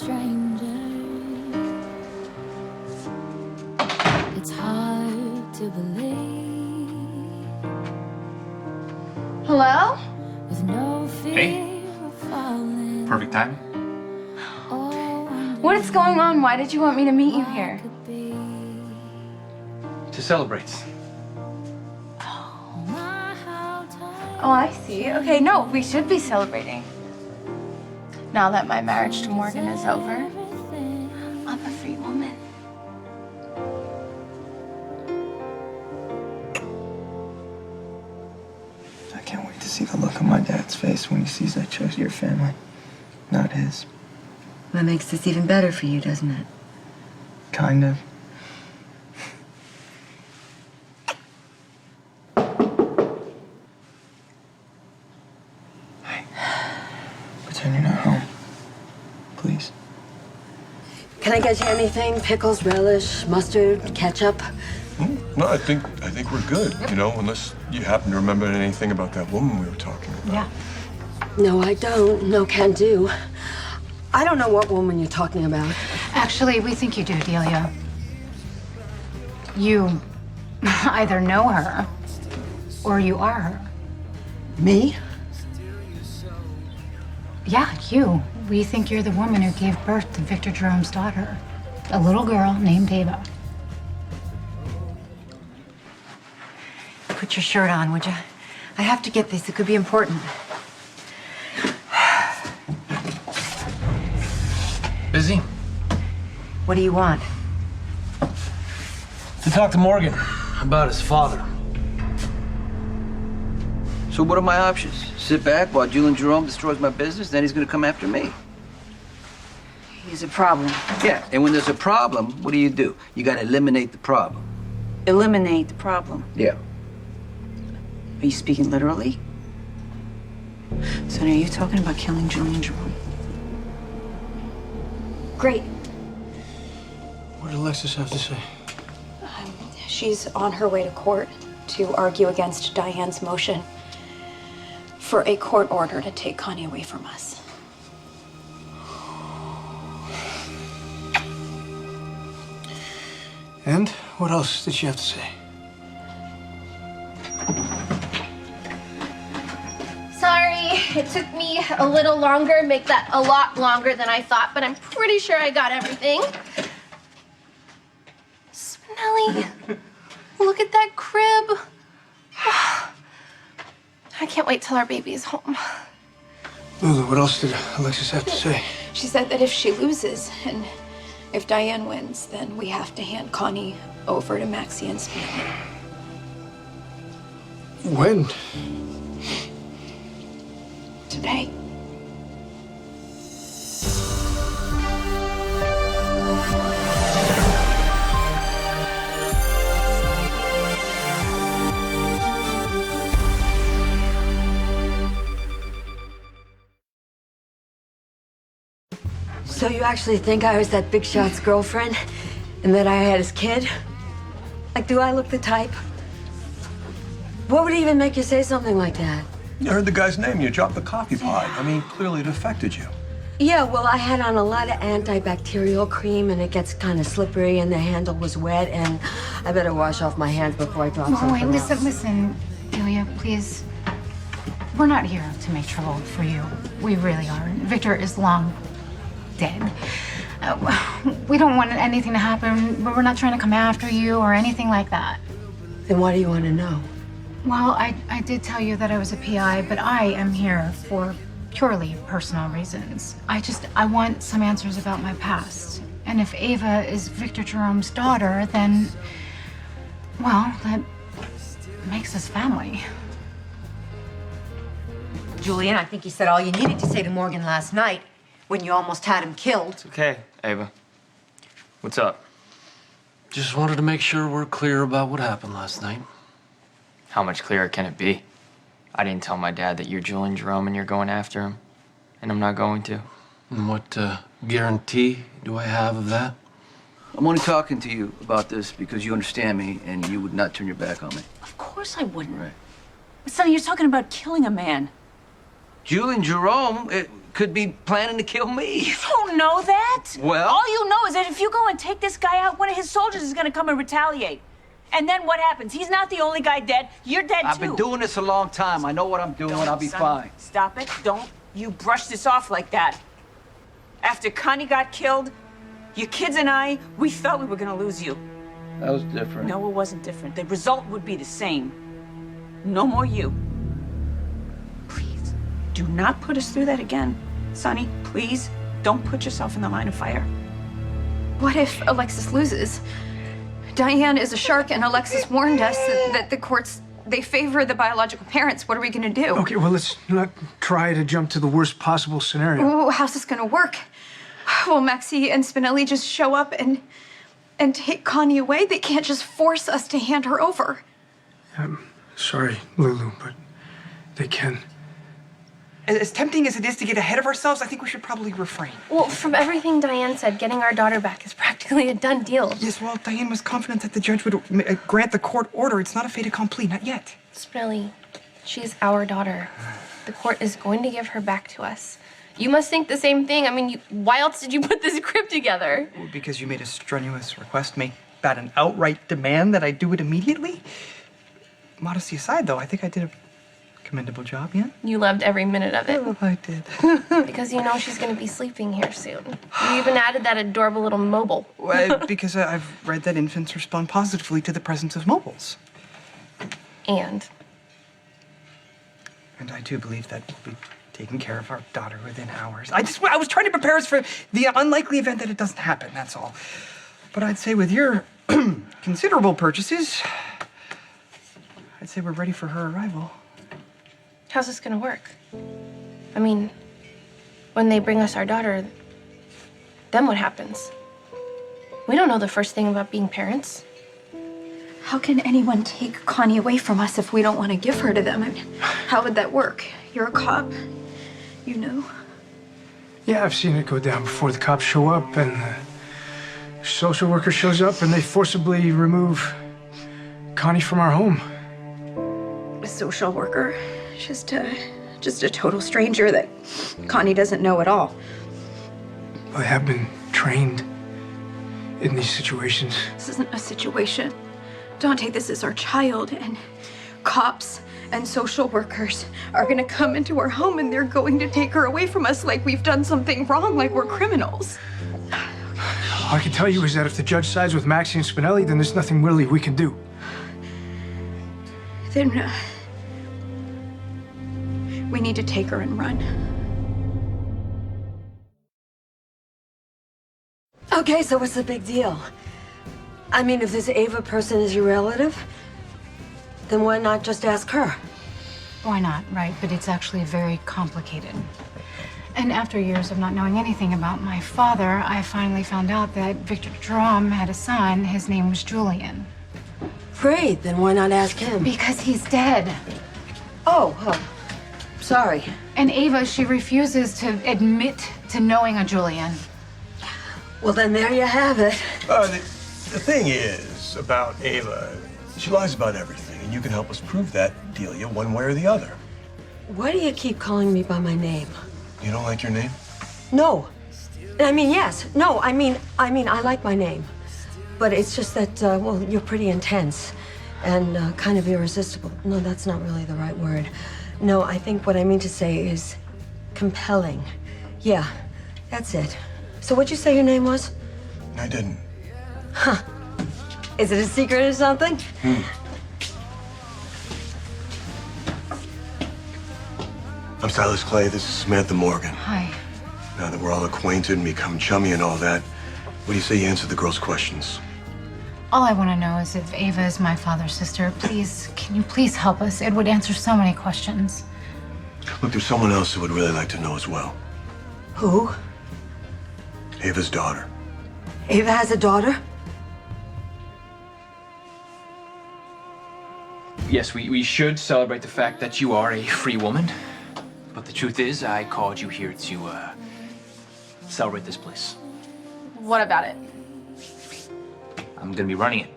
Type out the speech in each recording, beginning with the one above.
strangers. It's hard to believe. Hello? With no fear Hey. of falling. Perfect timing. What is going on? Why did you want me to meet you here? To celebrate. Oh, I see. Okay, no, we should be celebrating. Now that my marriage to Morgan is over, I'm a free woman. I can't wait to see the look on my dad's face when he sees I chose your family, not his. That makes this even better for you, doesn't it? Kind of. Hey, pretend you're not home. Please. Can I get you anything? Pickles, relish, mustard, ketchup? No, I think we're good, you know, unless you happen to remember anything about that woman we were talking about. Yeah. No, I don't. No can do. I don't know what woman you're talking about. Actually, we think you do, Delia. You either know her or you are her. Me? Yeah, you. We think you're the woman who gave birth to Victor Jerome's daughter, a little girl named Ava. Put your shirt on, would you? I have to get this. It could be important. Busy? What do you want? To talk to Morgan about his father. So what are my options? Sit back while Julian Jerome destroys my business, then he's gonna come after me. He's a problem. Yeah, and when there's a problem, what do? You gotta eliminate the problem. Eliminate the problem. Yeah. Are you speaking literally? So now you're talking about killing Julian Jerome. Great. What did Alexis have to say? She's on her way to court to argue against Diane's motion for a court order to take Connie away from us. And what else did she have to say? Sorry, it took me a little longer, make that a lot longer than I thought, but I'm pretty sure I got everything. Smelly, look at that crib. I can't wait till our baby is home. Lulu, what else did Alexis have to say? She said that if she loses and if Diane wins, then we have to hand Connie over to Maxine's family. When? Today. So you actually think I was that big shot's girlfriend and that I had his kid? Like, do I look the type? What would even make you say something like that? You heard the guy's name, you dropped the coffee pot. I mean, clearly it affected you. Yeah, well, I had on a lot of antibacterial cream and it gets kind of slippery and the handle was wet and I better wash off my hands before I drop Oh, something wait, else. listen, Delia, please. We're not here to make trouble for you. We really aren't. Victor is long dead. We don't want anything to happen, but we're not trying to come after you or anything like that. Then why do you want to know? Well, I did tell you that I was a PI, but I am here for purely personal reasons. I want some answers about my past. And if Ava is Victor Jerome's daughter, then, well, that makes us family. Julian, I think you said all you needed to say to Morgan last night when you almost had him killed. It's okay, Ava. What's up? Just wanted to make sure we're clear about what happened last night. How much clearer can it be? I didn't tell my dad that you're Julian Jerome and you're going after him. And I'm not going to. And what guarantee do I have of that? I'm only talking to you about this because you understand me and you would not turn your back on me. Of course I wouldn't. Right. But Sonny, you're talking about killing a man. Julian Jerome, could be planning to kill me. You don't know that. Well- all you know is that if you go and take this guy out, one of his soldiers is going to come and retaliate. And then what happens? He's not the only guy dead. You're dead, I've too. been doing this a long time. I know what I'm doing. I'll be Son, fine. Stop it. Don't you brush this off like that. After Connie got killed, your kids and I, we thought we were going to lose you. That was different. No, it wasn't different. The result would be the same. No more you. Please, do not put us through that again. Sonny, please, don't put yourself in the line of fire. What if Alexis loses? Diane is a shark, and Alexis warned us that the courts, they favor the biological parents. What are we gonna do? Okay, well, let's not try to jump to the worst possible scenario. Ooh, how's this gonna work? Will Maxie and Spinelli just show up and take Connie away? They can't just force us to hand her over. Sorry, Lulu, but they can. As tempting as it is to get ahead of ourselves, I think we should probably refrain. Well, from everything Diane said, getting our daughter back is practically a done deal. Yes, well, Diane was confident that the judge would grant the court order. It's not a fait accompli, not yet. Spinelli, she's our daughter. The court is going to give her back to us. You must think the same thing. I mean, why else did you put this script together? Well, because you made a strenuous request, make that an outright demand that I do it immediately. Modesty aside, though, I think I did a commendable job, yeah? You loved every minute of it. Oh, I did. Because you know she's going to be sleeping here soon. You even added that adorable little mobile. Because I've read that infants respond positively to the presence of mobiles. And I do believe that we'll be taking care of our daughter within hours. I was trying to prepare us for the unlikely event that it doesn't happen, that's all. But I'd say with your considerable purchases, I'd say we're ready for her arrival. how's this going to work? I mean, when they bring us our daughter, then what happens? We don't know the first thing about being parents. How can anyone take Connie away from us if we don't want to give her to them? I mean, how would that work? You're a cop. You know. Yeah, I've seen it go down before. The cops show up and the social worker shows up and they forcibly remove Connie from our home. A social worker. Just a total stranger that Connie doesn't know at all. I have been trained in these situations. This isn't a situation. Dante, this is our child, and cops and social workers are gonna come into our home and they're going to take her away from us like we've done something wrong, like we're criminals. All I can tell you is that if the judge sides with Maxie and Spinelli, then there's nothing really we can do. Then we need to take her and run. Okay, so what's the big deal? I mean, if this Ava person is your relative, then why not just ask her? Why not, right? But it's actually very complicated. And after years of not knowing anything about my father, I finally found out that Victor Jerome had a son. His name was Julian. Great, then why not ask him? Because he's dead. Oh, sorry. And Ava, she refuses to admit to knowing a Julian. Well, then there you have it. The thing is about Ava, she lies about everything, and you can help us prove that, Delia, one way or the other. Why do you keep calling me by my name? You don't like your name? No. I mean, yes. No, I mean, I like my name. But it's just that, well, you're pretty intense and kind of irresistible. No, that's not really the right word. No, I think what I mean to say is compelling. Yeah, that's it. So what'd you say your name was? I didn't. Huh. Is it a secret or something? I'm Silas Clay. This is Samantha Morgan. Hi. Now that we're all acquainted and become chummy and all that, what do you say you answer the girls' questions? All I want to know is if Ava is my father's sister. Please, can you please help us? It would answer so many questions. Look, there's someone else who would really like to know as well. Who? Ava's daughter. Ava has a daughter? Yes, we should celebrate the fact that you are a free woman. But the truth is, I called you here to celebrate this place. What about it? I'm gonna be running it.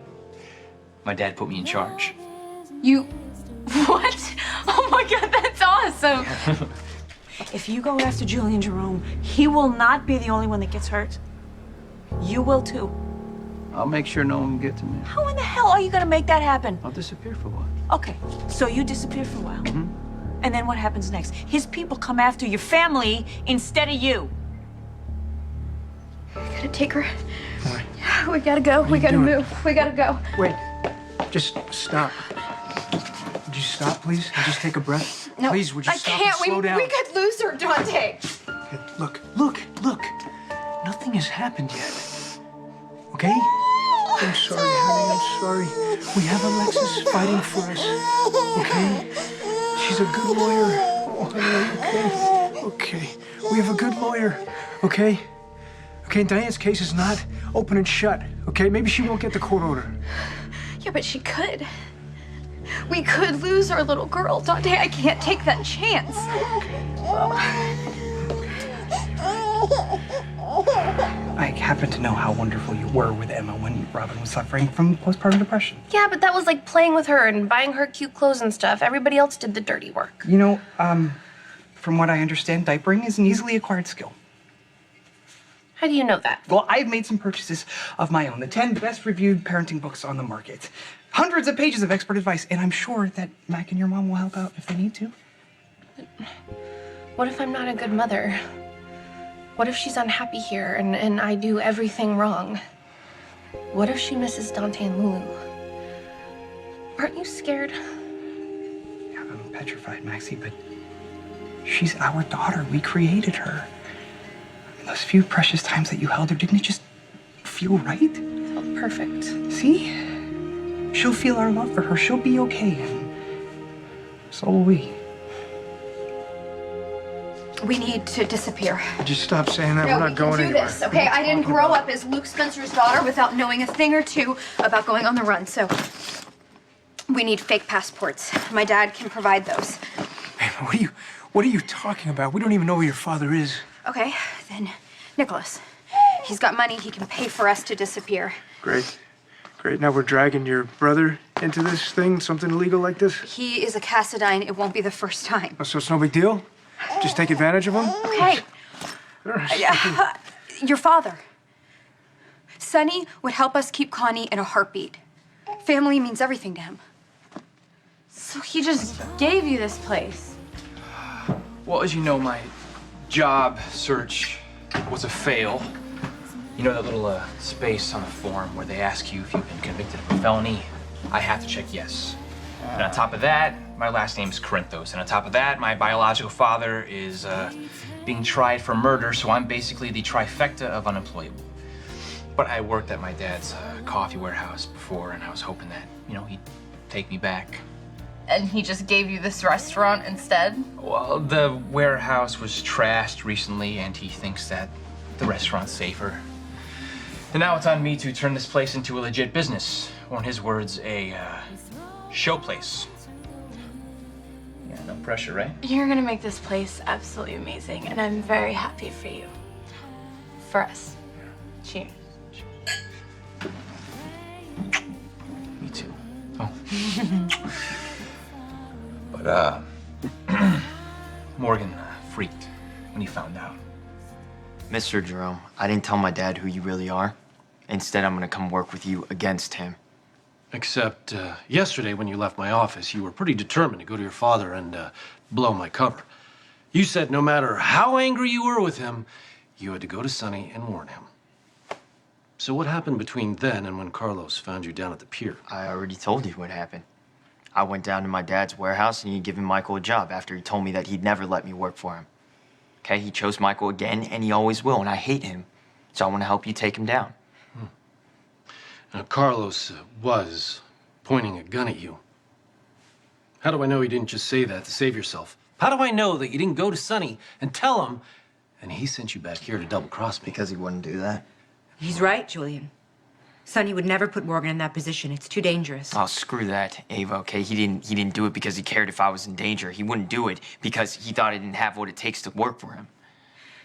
My dad put me in charge. You... What? Oh my God, that's awesome. if you go after Julian Jerome, he will not be the only one that gets hurt. You will too. I'll make sure no one can get to me. How in the hell are you gonna make that happen? I'll disappear for a while. Okay, so you disappear for a while. And then what happens next? His people come after your family instead of you. We gotta take her. We gotta go. We gotta move. We gotta go. Wait, just stop. Would you stop, please? And just take a breath? No, Please, would you I stop can't. and slow down? We could lose her, Dante. Okay, look. Nothing has happened yet. Okay? I'm sorry, honey. I'm sorry. We have Alexis fighting for us. Okay? She's a good lawyer. Oh, honey, okay. We have a good lawyer. Okay? Okay, Diane's case is not open and shut. Okay? Maybe she won't get the court order. Yeah, but she could. We could lose our little girl, Dante. I can't take that chance. I happen to know how wonderful you were with Emma when Robin was suffering from postpartum depression. Yeah, but that was like playing with her and buying her cute clothes and stuff. Everybody else did the dirty work. You know, from what I understand, diapering is an easily acquired skill. How do you know that? Well, I've made some purchases of my own, the 10 best reviewed parenting books on the market. Hundreds of pages of expert advice, and I'm sure that Mac and your mom will help out if they need to. What if I'm not a good mother? What if she's unhappy here and I do everything wrong? What if she misses Dante and Lulu? Aren't you scared? Yeah, I'm petrified, Maxie, but she's our daughter. We created her. And those few precious times that you held her, didn't it just feel right? It felt perfect. See? She'll feel our love for her. She'll be okay, and so will we. We need to disappear. Just stop saying that. No, We're not going we can do anywhere. this, okay? I didn't grow up as Luke Spencer's daughter without knowing a thing or two about going on the run, so we need fake passports. My dad can provide those. What are you talking about? We don't even know who your father is. Okay, then Nicholas. He's got money. He can pay for us to disappear. Great. Now we're dragging your brother into this thing, something illegal like this? He is a Cassadine. It won't be the first time. Oh, so it's no big deal? Just take advantage of him? Okay. Your father. Sonny would help us keep Connie in a heartbeat. Family means everything to him. So he just gave you this place? Well, as you know, my job search was a fail. You know that little space on the form where they ask you if you've been convicted of a felony? I have to check yes. And on top of that, my last name is Corinthos. And on top of that, my biological father is being tried for murder, so I'm basically the trifecta of unemployable. But I worked at my dad's coffee warehouse before, and I was hoping that, he'd take me back. And he just gave you this restaurant instead? Well, the warehouse was trashed recently, and he thinks that the restaurant's safer. And now it's on me to turn this place into a legit business, or in his words, a show place. Yeah, no pressure, right? You're gonna make this place absolutely amazing, and I'm very happy for you. For us. Cheers. Me too. Oh. But, Morgan freaked when he found out. Mr. Jerome, I didn't tell my dad who you really are. Instead, I'm gonna come work with you against him. Except yesterday when you left my office, you were pretty determined to go to your father and blow my cover. You said no matter how angry you were with him, you had to go to Sonny and warn him. So what happened between then and when Carlos found you down at the pier? I already told you what happened. I went down to my dad's warehouse and he'd given Michael a job after he told me that he'd never let me work for him. Okay, he chose Michael again, and he always will, and I hate him. So I want to help you take him down. Now, Carlos was pointing a gun at you. How do I know you didn't just say that to save yourself? How do I know that you didn't go to Sonny and tell him, and he sent you back here to double-cross me? Because he wouldn't do that. He's right, Julian. Sonny would never put Morgan in that position. It's too dangerous. Oh, screw that, Ava, okay? He didn't do it because he cared if I was in danger. He wouldn't do it because he thought I didn't have what it takes to work for him.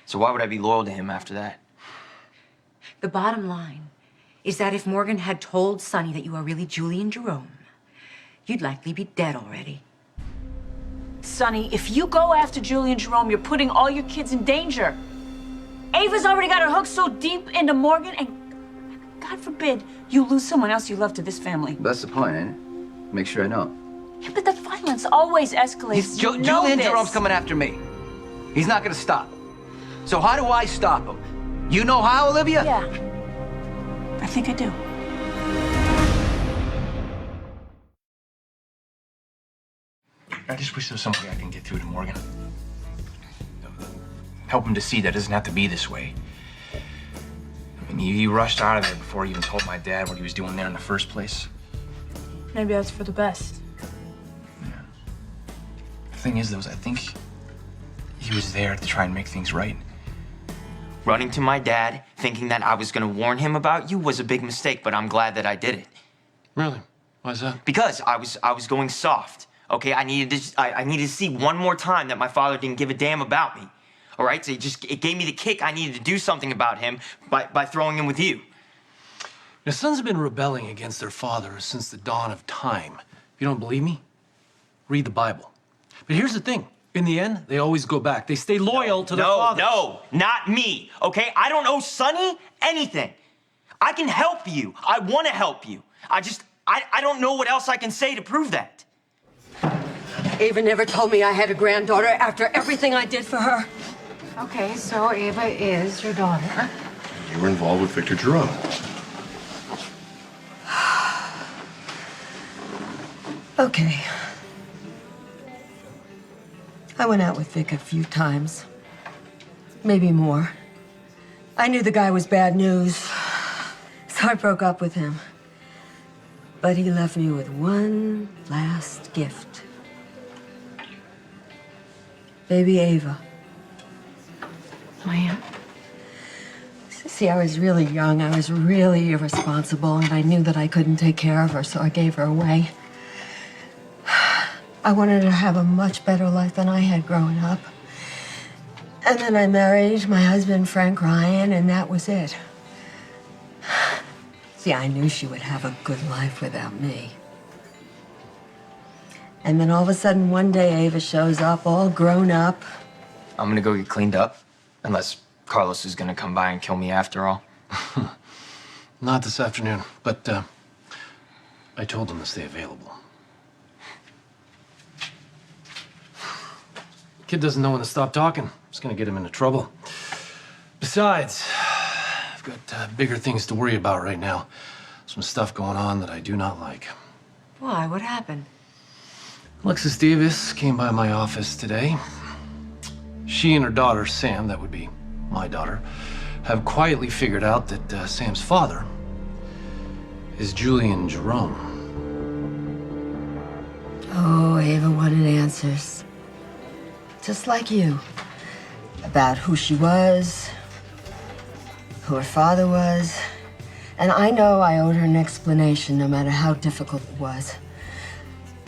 So why would I be loyal to him after that? The bottom line is that if Morgan had told Sonny that you are really Julian Jerome, you'd likely be dead already. So Sonny. If you go after Julie and Jerome, you're putting all your kids in danger. Ava's already got her hook so deep into Morgan, and God forbid you lose someone else you love to this family. That's the point, ain't it? Make sure I know. Yeah, but the violence always escalates. You know Julian this. Jerome's coming after me. He's not gonna stop. So how do I stop him? You know how, Olivia? Yeah. I think I do. I just wish there was some way I can get through to Morgan. Help him to see that it doesn't have to be this way. I mean, he rushed out of there before he even told my dad what he was doing there in the first place. Maybe that's for the best. The thing is, though, is I think he was there to try and make things right. Running to my dad, thinking that I was gonna warn him about you was a big mistake, but I'm glad that I did it. Really? Why's that? Because I was going soft. Okay, I needed to see one more time that my father didn't give a damn about me. All right, so it gave me the kick I needed to do something about him by throwing him with you. Your sons have been rebelling against their father since the dawn of time. If you don't believe me, read the Bible. But here's the thing. In the end, they always go back. They stay loyal to their fathers. No, not me, okay? I don't owe Sonny anything. I can help you. I want to help you. I don't know what else I can say to prove that. Ava never told me I had a granddaughter after everything I did for her. Okay, so Ava is your daughter. You were involved with Victor Jerome. Okay. I went out with Vic a few times. Maybe more. I knew the guy was bad news, so I broke up with him. But he left me with one last gift. Baby Ava. My aunt. See, I was really young. I was really irresponsible, and I knew that I couldn't take care of her, so I gave her away. I wanted her to have a much better life than I had growing up. And then I married my husband, Frank Ryan, and that was it. See, I knew she would have a good life without me. And then all of a sudden, one day, Ava shows up, all grown up. I'm gonna go get cleaned up, unless Carlos is gonna come by and kill me after all. Not this afternoon, but I told him to stay available. Kid doesn't know when to stop talking. It's gonna get him into trouble. Besides, I've got bigger things to worry about right now. Some stuff going on that I do not like. Why? What happened? Alexis Davis came by my office today. She and her daughter, Sam, that would be my daughter, have quietly figured out that Sam's father is Julian Jerome. Oh, Ava wanted answers. Just like you. About who she was, who her father was. And I know I owed her an explanation, no matter how difficult it was.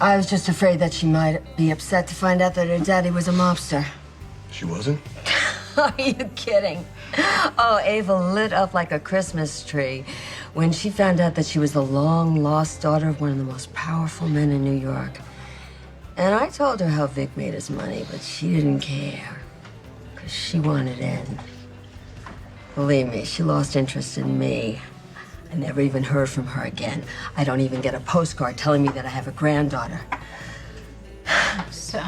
I was just afraid that she might be upset to find out that her daddy was a mobster. She wasn't? Are you kidding? Oh, Ava lit up like a Christmas tree when she found out that she was the long-lost daughter of one of the most powerful men in New York. And I told her how Vic made his money, but she didn't care, because she wanted in. Believe me, she lost interest in me. I never even heard from her again. I don't even get a postcard telling me that I have a granddaughter. So,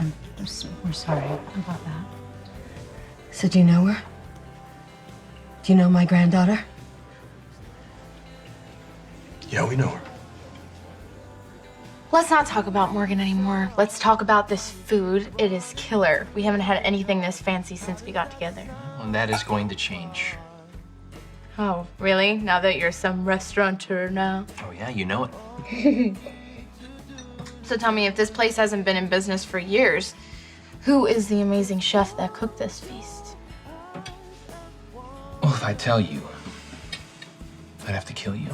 we're sorry about that. So do you know her? Do you know my granddaughter? Yeah, we know her. Let's not talk about Morgan anymore. Let's talk about this food. It is killer. We haven't had anything this fancy since we got together. And that is going to change. Oh, really? Now that you're some restaurateur now? Oh, yeah, you know it. So tell me, if this place hasn't been in business for years, who is the amazing chef that cooked this feast? Well, if I tell you, I'd have to kill you.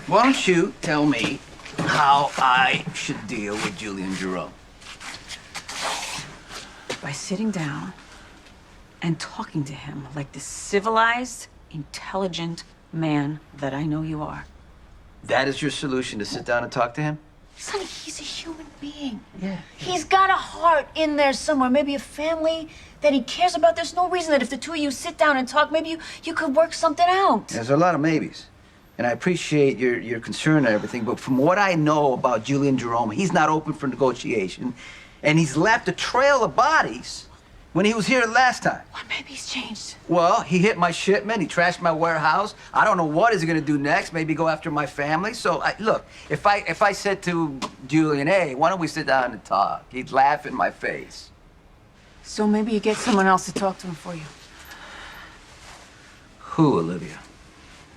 Why don't you tell me how I should deal with Julian Jerome? By sitting down and talking to him like the civilized, intelligent man that I know you are. That is your solution, to sit down and talk to him? Sonny, he's a human being. Yeah. He's got a heart in there somewhere, maybe a family that he cares about. There's no reason that if the two of you sit down and talk, maybe you could work something out. There's a lot of maybes. And I appreciate your concern and everything, but from what I know about Julian Jerome, he's not open for negotiation. And he's left a trail of bodies when he was here last time. Well, maybe he's changed. Well, he hit my shipment, he trashed my warehouse. I don't know what is he gonna do next, maybe go after my family. So, look, if I said to Julian, hey, why don't we sit down and talk? He'd laugh in my face. So maybe you get someone else to talk to him for you. Who, Olivia?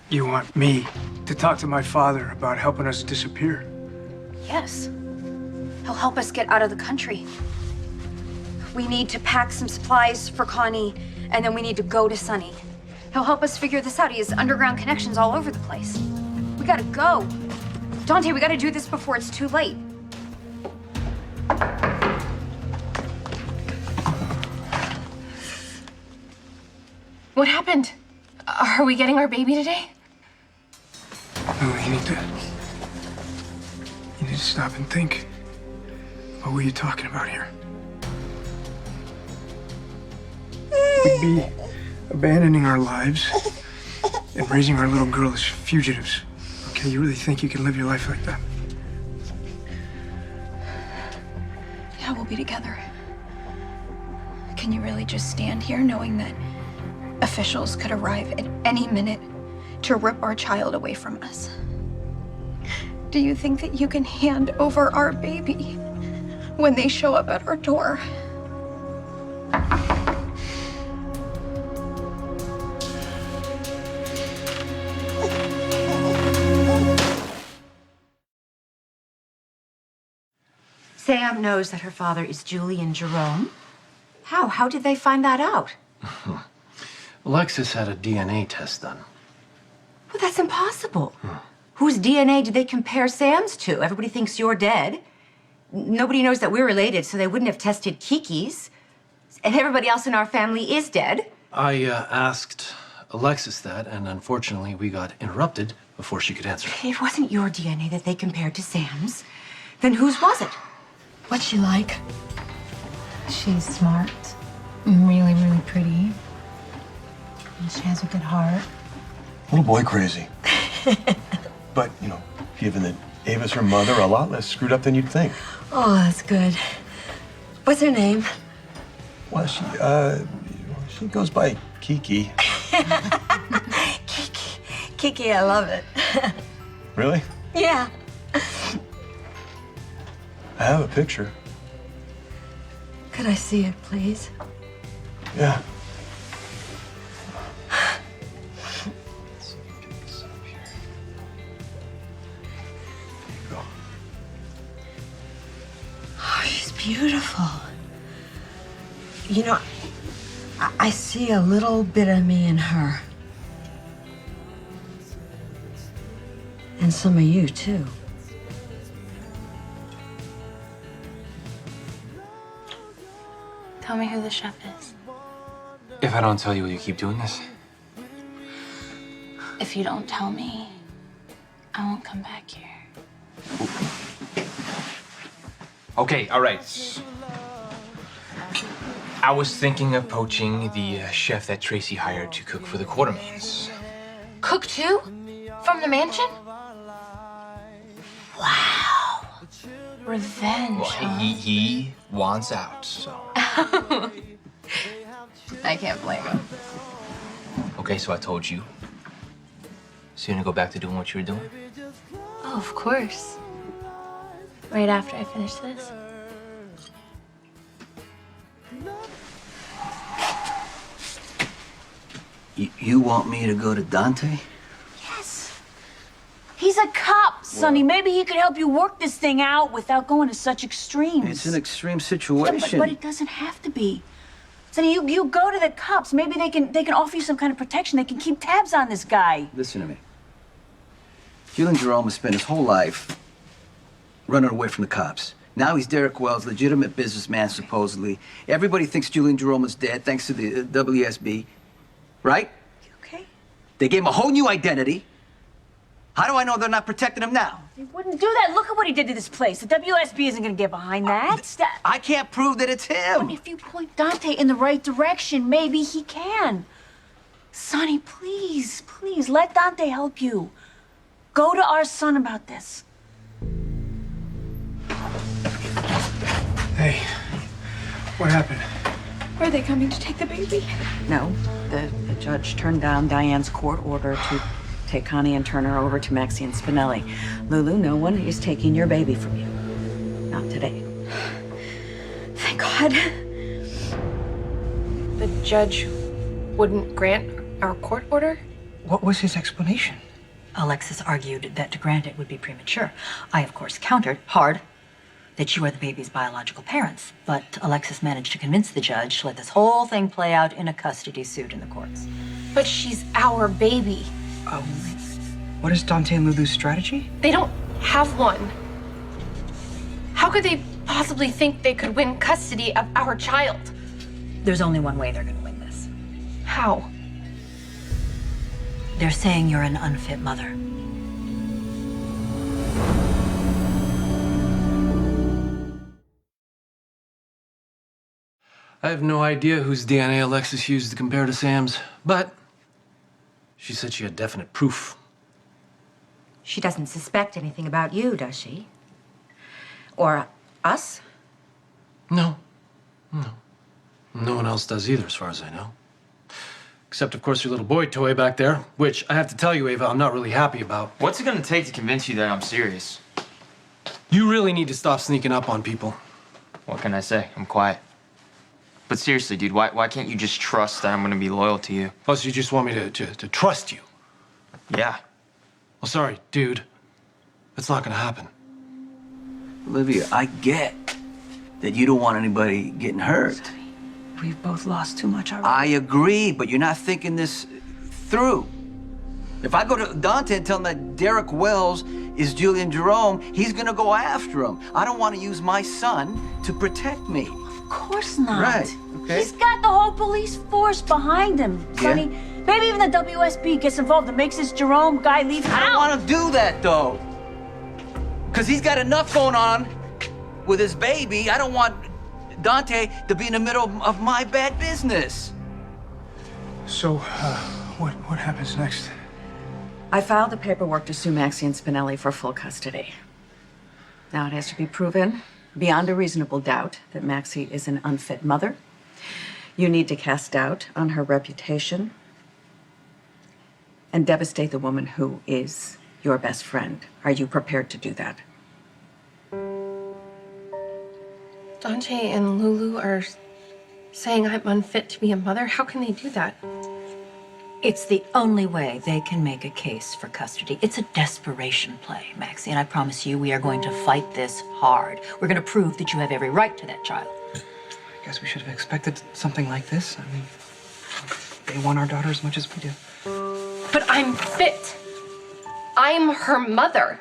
You want me to talk to my father about helping us disappear? Yes. He'll help us get out of the country. We need to pack some supplies for Connie, and then we need to go to Sonny. He'll help us figure this out. He has underground connections all over the place. We gotta go. Dante, we gotta do this before it's too late. What happened? Are we getting our baby today? No, you need to stop and think about what you're talking about here. We'd be abandoning our lives and raising our little girl as fugitives. Okay, you really think you can live your life like that? Yeah, we'll be together. Can you really just stand here knowing that officials could arrive at any minute to rip our child away from us? Do you think that you can hand over our baby when they show up at our door? Sam knows that her father is Julian Jerome. How? How did they find that out? Alexis had a DNA test done. Well, that's impossible. Whose DNA did they compare Sam's to? Everybody thinks you're dead. Nobody knows that we're related, so they wouldn't have tested Kiki's. And everybody else in our family is dead. I asked Alexis that, and unfortunately, we got interrupted before she could answer. It wasn't your DNA that they compared to Sam's. Then whose was it? What's she like? She's smart, really, really pretty. And she has a good heart. Little boy crazy. But, you know, given that Ava's her mother, a lot less screwed up than you'd think. Oh, that's good. What's her name? Well, she goes by Kiki. Kiki, I love it. Really? Yeah. I have a picture. Could I see it, please? Yeah. Oh, she's beautiful. You know, I see a little bit of me in her. And some of you, too. Tell me who the chef is. If I don't tell you, will you keep doing this? If you don't tell me, I won't come back here. Okay, all right. I was thinking of poaching the chef that Tracy hired to cook for the Quartermains. Cook too? From the mansion? Wow. Revenge, Well, huh? he wants out, so. I can't blame him. Okay, so I told you. So you're gonna go back to doing what you were doing? Oh, of course. Right after I finish this. You want me to go to Dante? Yes. He's a cop, Sonny. Maybe he could help you work this thing out without going to such extremes. It's an extreme Yeah, situation. but it doesn't have to be. Sonny, you go to the cops. Maybe they can offer you some kind of protection. They can keep tabs on this guy. Listen to me. Julian Jerome has spent his whole life running away from the cops. Now he's Derek Wells, legitimate businessman, supposedly. Everybody thinks Julian Jerome is dead, thanks to the WSB. Right? Okay. They gave him a whole new identity. How do I know they're not protecting him now? He wouldn't do that. Look at what he did to this place. The WSB isn't going to get behind that. I can't prove that it's him. But if you point Dante in the right direction, maybe he can. Sonny, please, please, let Dante help you. Go to our son about this. Hey, what happened? Are they coming to take the baby? No, the judge turned down Diane's court order to take Connie and turn her over to Maxie and Spinelli. Lulu, no one is taking your baby from you. Not today. Thank God. The judge wouldn't grant our court order? What was his explanation? Alexis argued that to grant it would be premature. I, of course, countered hard that you are the baby's biological parents. But Alexis managed to convince the judge to let this whole thing play out in a custody suit in the courts. But she's our baby. What is Dante and Lulu's strategy? They don't have one. How could they possibly think they could win custody of our child? There's only one way they're going to win this. How? They're saying you're an unfit mother. I have no idea whose DNA Alexis used to compare to Sam's, but she said she had definite proof. She doesn't suspect anything about you, does she? Or us? No. No one else does either, as far as I know. Except, of course, your little boy toy back there, which I have to tell you, Ava, I'm not really happy about. What's it gonna take to convince you that I'm serious? You really need to stop sneaking up on people. What can I say? I'm quiet. But seriously, dude, why can't you just trust that I'm gonna be loyal to you? Plus, you just want me to trust you. Yeah. Well, sorry, dude. That's not gonna happen. Olivia, I get that you don't want anybody getting hurt. We've both lost too much already. I agree, but you're not thinking this through. If I go to Dante and tell him that Derek Wells is Julian Jerome, he's gonna go after him. I don't want to use my son to protect me. Of course not. Right, okay. He's got the whole police force behind him, Sonny. Maybe even the WSB gets involved and makes this Jerome guy leave I don't town. want to do that, though. Because he's got enough going on with his baby. I don't want Dante to be in the middle of my bad business. So, what happens next? I filed the paperwork to sue Maxie and Spinelli for full custody. Now it has to be proven beyond a reasonable doubt that Maxie is an unfit mother. You need to cast doubt on her reputation and devastate the woman who is your best friend. Are you prepared to do that? Dante and Lulu are saying I'm unfit to be a mother. How can they do that? It's the only way they can make a case for custody. It's a desperation play, Maxie, and I promise you we are going to fight this hard. We're going to prove that you have every right to that child. I guess we should have expected something like this. I mean, they want our daughter as much as we do. But I'm fit. I'm her mother.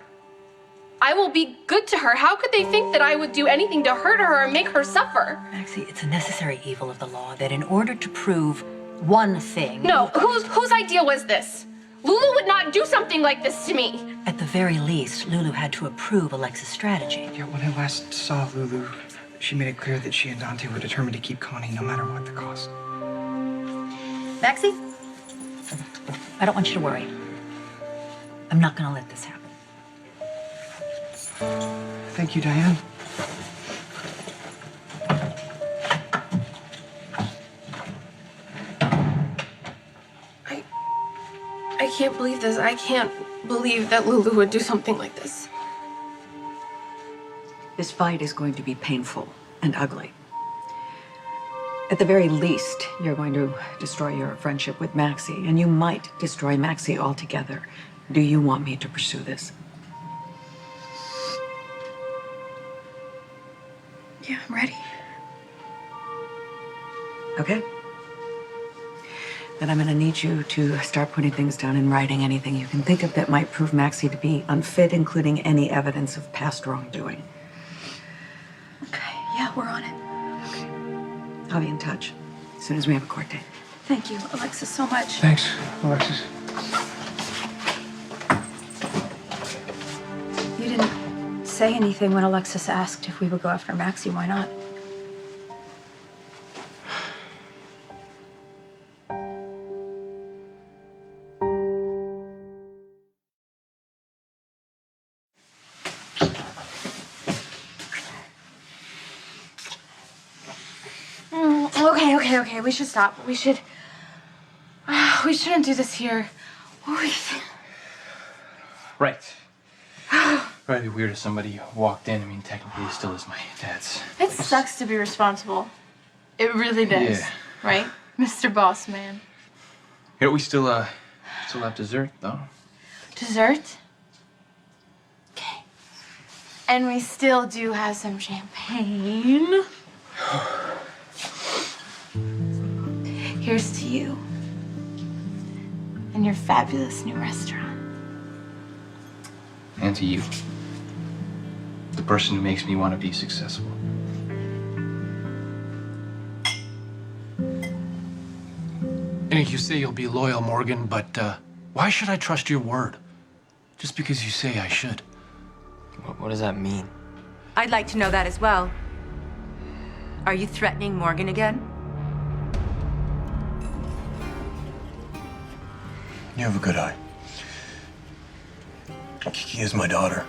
I will be good to her. How could they think that I would do anything to hurt her or make her suffer? Maxie, it's a necessary evil of the law that in order to prove one thing... No, whose idea was this? Lulu would not do something like this to me. At the very least, Lulu had to approve Alexis' strategy. Yeah, when I last saw Lulu, she made it clear that she and Dante were determined to keep Connie no matter what the cost. Maxie, I don't want you to worry. I'm not going to let this happen. Thank you, Diane. I can't believe this. I can't believe that Lulu would do something like this. This fight is going to be painful and ugly. At the very least, you're going to destroy your friendship with Maxie, and you might destroy Maxie altogether. Do you want me to pursue this? Yeah, I'm ready. Okay. Then I'm going to need you to start putting things down in writing, anything you can think of that might prove Maxie to be unfit, including any evidence of past wrongdoing. Okay, yeah, we're on it. I'll be in touch as soon as we have a court date. Thank you, Alexis, so much. Thanks, Alexis. say anything when Alexis asked if we would go after Maxie. Why not? Okay. We should stop. We shouldn't do this here. Right. Probably weird if somebody walked in. I mean, technically, it still is my dad's. It sucks to be responsible. It really does. Yeah. Right? Mr. Boss Man. Yeah, we still have dessert, though. Dessert? Okay. And we still do have some champagne. Here's to you and your fabulous new restaurant. And to you. The person who makes me want to be successful. And you say you'll be loyal, Morgan, but why should I trust your word? Just because you say I should. What does that mean? I'd like to know that as well. Are you threatening Morgan again? You have a good eye. Kiki is my daughter.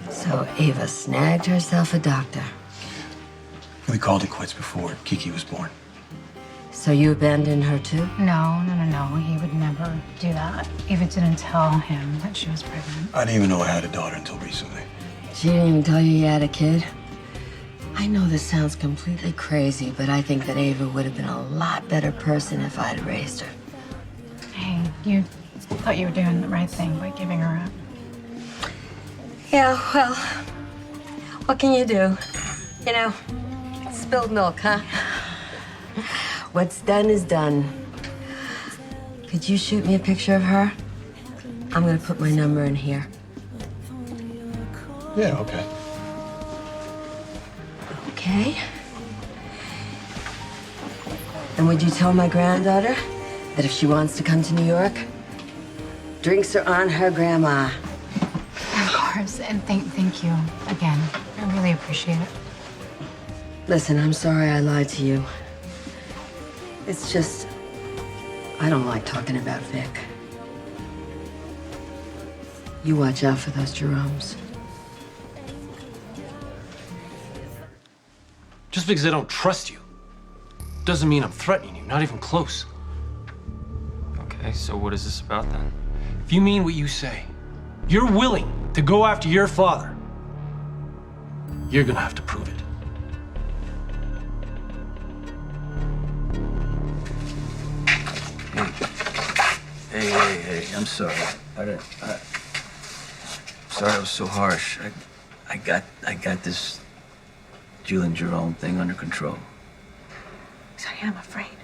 So Ava snagged herself a doctor. We called it quits before Kiki was born. So you abandoned her too? No. He would never do that. Eva didn't tell him that she was pregnant. I didn't even know I had a daughter until recently. She didn't even tell you you had a kid? I know this sounds completely crazy, but I think that Ava would have been a lot better person if I'd raised her. Hey, you thought you were doing the right thing by giving her up. Yeah, well, what can you do? You know, spilled milk, huh? What's done is done. Could you shoot me a picture of her? I'm gonna put my number in here. Yeah, okay. Okay. And would you tell my granddaughter that if she wants to come to New York, drinks are on her grandma? Of course, and thank you again. I really appreciate it. Listen, I'm sorry I lied to you. It's just, I don't like talking about Vic. You watch out for those Jeromes. Just because I don't trust you doesn't mean I'm threatening you, not even close. Okay, so what is this about then? If you mean what you say, you're willing to go after your father, you're gonna have to prove it. Hey, I'm sorry. Sorry I was so harsh. I got this Julian Jerome thing under control. Sonny, I'm afraid.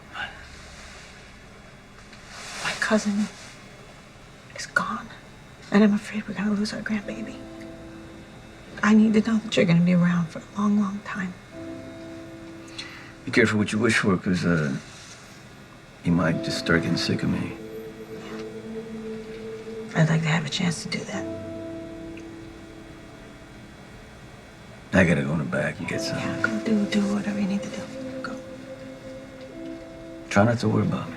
My cousin is gone, and I'm afraid we're gonna lose our grandbaby. I need to know that you're gonna be around for a long, long time. Be careful what you wish for, because you might just start getting sick of me. I'd like to have a chance to do that. I gotta go in the back and get some. Yeah, go do whatever you need to do. Go. Try not to worry about me.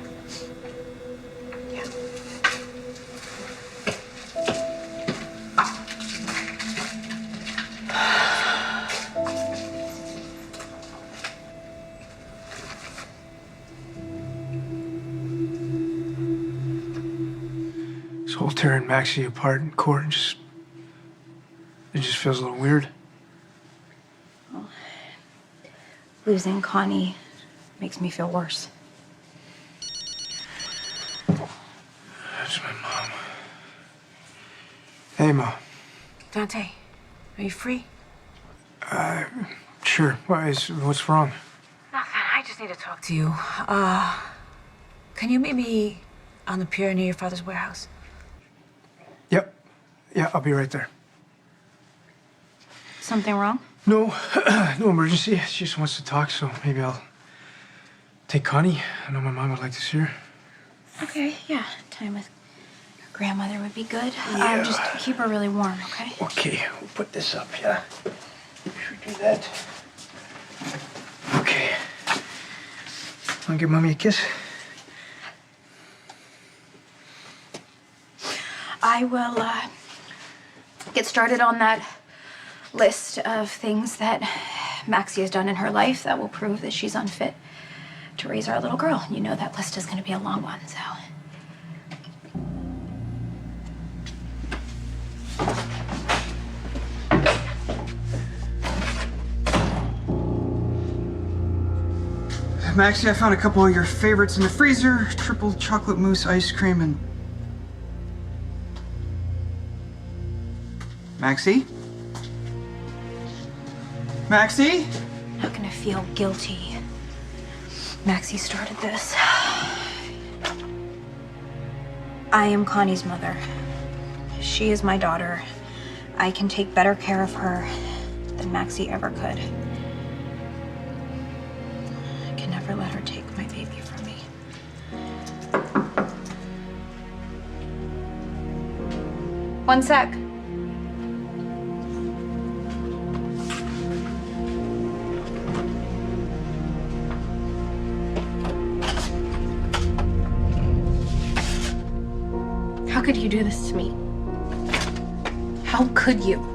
This whole tearing Maxie apart in court it just feels a little weird. Losing Connie makes me feel worse. That's my mom. Hey, Ma. Dante, are you free? Sure. What's wrong? Nothing. I just need to talk to you. Can you meet me on the pier near your father's warehouse? Yep. Yeah, I'll be right there. Something wrong? No, no emergency. She just wants to talk, so maybe I'll take Connie. I know my mom would like to see her. Okay, yeah. Time with your grandmother would be good. Yeah. Just keep her really warm, okay? Okay, put this up, yeah? Should we do that? Okay. Wanna give Mommy a kiss? I will get started on that list of things that Maxie has done in her life that will prove that she's unfit to raise our little girl. You know that list is going to be a long one, so. Maxie, I found a couple of your favorites in the freezer. Triple chocolate mousse ice cream and... Maxie? Maxie? I'm not gonna feel guilty. Maxie started this. I am Connie's mother. She is my daughter. I can take better care of her than Maxie ever could. I can never let her take my baby from me. One sec. How could you do this to me? How could you?